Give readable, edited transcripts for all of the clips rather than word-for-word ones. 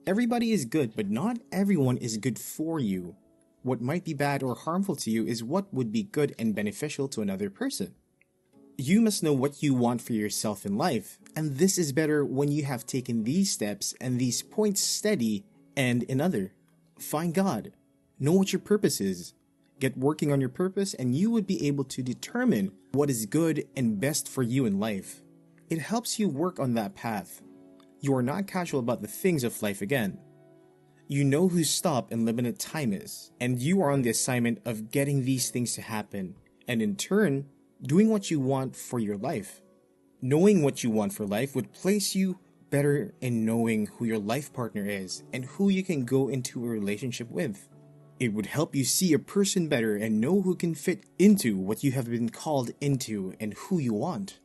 Everybody is good, but not everyone is good for you. What might be bad or harmful to you is what would be good and beneficial to another person. You must know what you want for yourself in life, and this is better when you have taken these steps and these points steady and in other. Find God. Know what your purpose is. Get working on your purpose and you would be able to determine what is good and best for you in life. It helps you work on that path. You are not casual about the things of life again. You know whose stop and limited time is, and you are on the assignment of getting these things to happen, and in turn, doing what you want for your life. Knowing what you want for life would place you better in knowing who your life partner is and who you can go into a relationship with. It would help you see a person better and know who can fit into what you have been called into and who you want.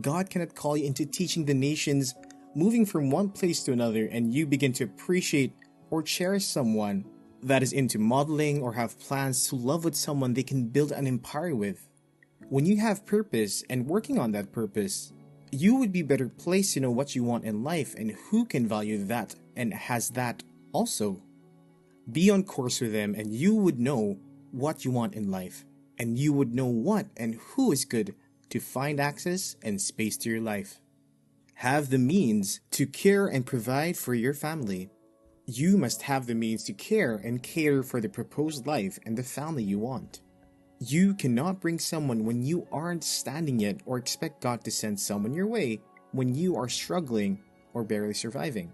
God cannot call you into teaching the nations, moving from one place to another, and you begin to appreciate or cherish someone that is into modeling or have plans to love with someone they can build an empire with. When you have purpose and working on that purpose, you would be better placed to know what you want in life and who can value that and has that also. Be on course with them and you would know what you want in life, and you would know what and who is good to find access and space to your life. Have the means to care and provide for your family. You must have the means to care and cater for the proposed life and the family you want. You cannot bring someone when you aren't standing yet or expect God to send someone your way when you are struggling or barely surviving.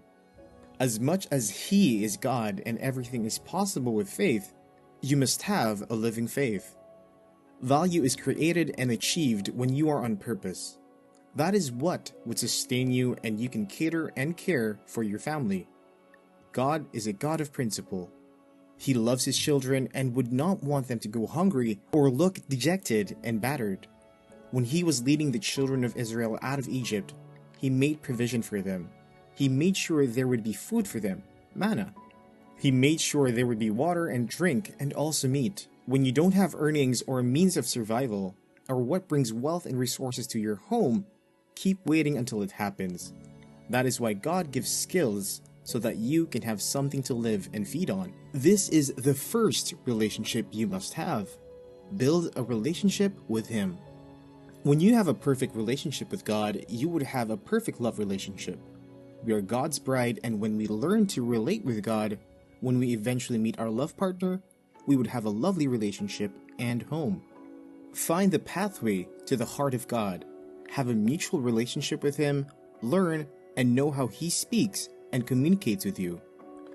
As much as He is God and everything is possible with faith, you must have a living faith. Value is created and achieved when you are on purpose. That is what would sustain you, and you can cater and care for your family. God is a God of principle. He loves His children and would not want them to go hungry or look dejected and battered. When He was leading the children of Israel out of Egypt, He made provision for them. He made sure there would be food for them, manna. He made sure there would be water and drink and also meat. When you don't have earnings or a means of survival, or what brings wealth and resources to your home, keep waiting until it happens. That is why God gives skills so that you can have something to live and feed on. This is the first relationship you must have. Build a relationship with Him. When you have a perfect relationship with God, you would have a perfect love relationship. We are God's bride, and when we learn to relate with God, when we eventually meet our love partner, we would have a lovely relationship and home. Find the pathway to the heart of God. Have a mutual relationship with Him, learn and know how He speaks and communicates with you.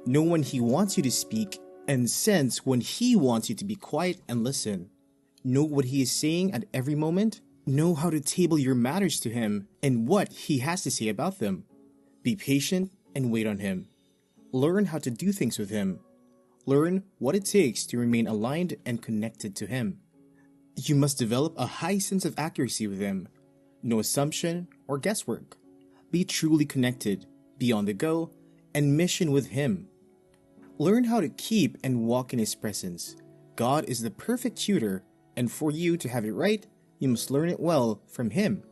Know when He wants you to speak and sense when He wants you to be quiet and listen. Know what He is saying at every moment. Know how to table your matters to Him and what He has to say about them. Be patient and wait on Him. Learn how to do things with Him. Learn what it takes to remain aligned and connected to Him. You must develop a high sense of accuracy with Him. No assumption or guesswork. Be truly connected, be on the go, and mission with Him. Learn how to keep and walk in His presence. God is the perfect tutor, and for you to have it right, you must learn it well from Him.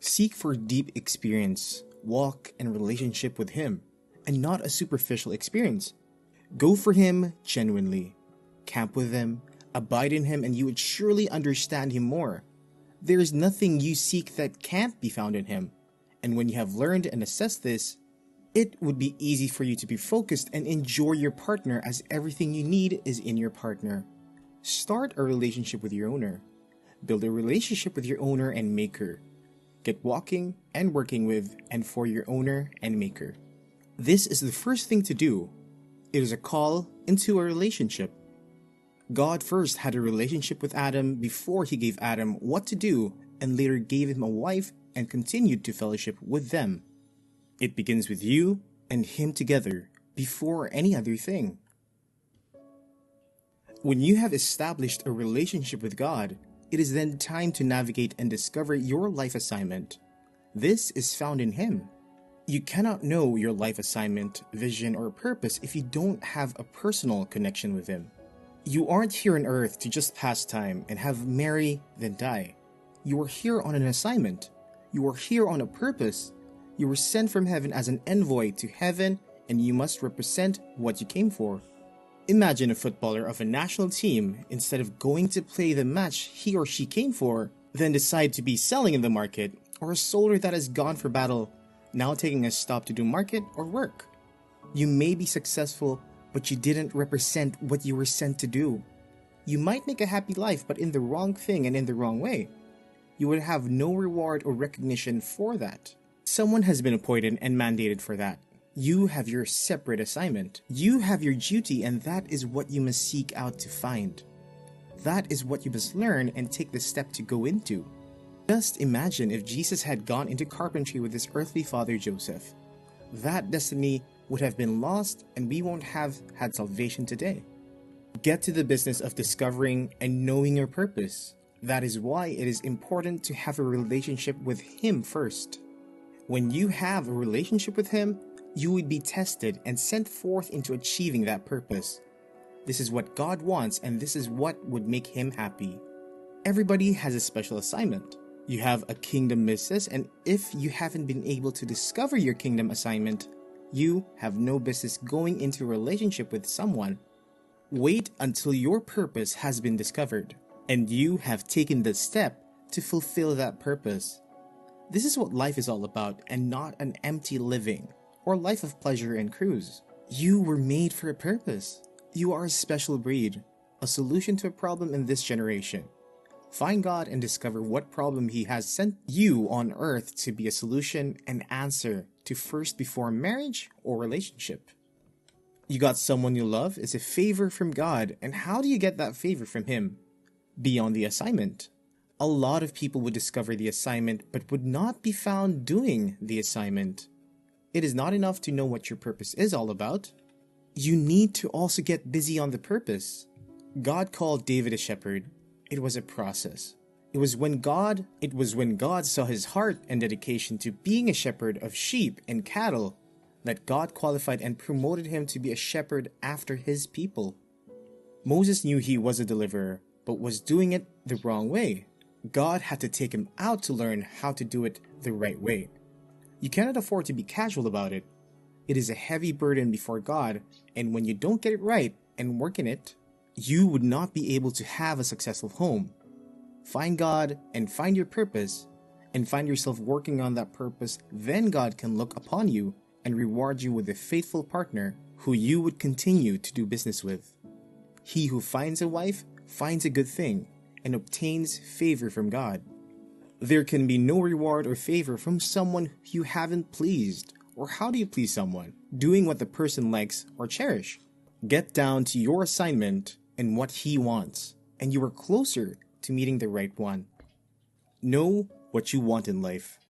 Seek for deep experience, walk in relationship with Him, and not a superficial experience. Go for Him genuinely. Camp with Him, abide in Him, and you would surely understand Him more. There is nothing you seek that can't be found in Him, and when you have learned and assessed this, it would be easy for you to be focused and enjoy your partner, as everything you need is in your partner. Start a relationship with your owner. Build a relationship with your owner and maker. Get walking and working with and for your owner and maker. This is the first thing to do. It is a call into a relationship. God first had a relationship with Adam before He gave Adam what to do, and later gave him a wife and continued to fellowship with them. It begins with you and Him together before any other thing. When you have established a relationship with God, it is then time to navigate and discover your life assignment. This is found in Him. You cannot know your life assignment, vision, or purpose if you don't have a personal connection with Him. You aren't here on earth to just pass time and have marry, then die. You are here on an assignment. You are here on a purpose. You were sent from heaven as an envoy to heaven and you must represent what you came for. Imagine a footballer of a national team, instead of going to play the match he or she came for, then decide to be selling in the market, or a soldier that has gone for battle, now taking a stop to do market or work. You may be successful, but you didn't represent what you were sent to do. You might make a happy life, but in the wrong thing and in the wrong way. You would have no reward or recognition for that. Someone has been appointed and mandated for that. You have your separate assignment. You have your duty, and that is what you must seek out to find. That is what you must learn and take the step to go into. Just imagine if Jesus had gone into carpentry with his earthly father Joseph. That destiny would have been lost, and we won't have had salvation today. Get to the business of discovering and knowing your purpose. That is why it is important to have a relationship with Him first. When you have a relationship with Him, you would be tested and sent forth into achieving that purpose. This is what God wants, and this is what would make Him happy. Everybody has a special assignment. You have a kingdom business, and if you haven't been able to discover your kingdom assignment, you have no business going into a relationship with someone. Wait until your purpose has been discovered, and you have taken the step to fulfill that purpose. This is what life is all about, and not an empty living or life of pleasure and cruise. You were made for a purpose. You are a special breed, a solution to a problem in this generation. Find God and discover what problem He has sent you on earth to be a solution and answer to first before marriage or relationship. You got someone you love is a favor from God, and how do you get that favor from Him? Beyond the assignment. A lot of people would discover the assignment but would not be found doing the assignment. It is not enough to know what your purpose is all about. You need to also get busy on the purpose. God called David a shepherd. It was a process. It was when God saw his heart and dedication to being a shepherd of sheep and cattle that God qualified and promoted him to be a shepherd after His people. Moses knew he was a deliverer, but was doing it the wrong way. God had to take him out to learn how to do it the right way. You cannot afford to be casual about it. It is a heavy burden before God, and when you don't get it right and work in it, you would not be able to have a successful home. Find God and find your purpose, and find yourself working on that purpose, then God can look upon you and reward you with a faithful partner who you would continue to do business with. He who finds a wife finds a good thing and obtains favor from God. There can be no reward or favor from someone you haven't pleased. Or how do you please someone? Doing what the person likes or cherish. Get down to your assignment and what he wants, and you are closer to meeting the right one. Know what you want in life.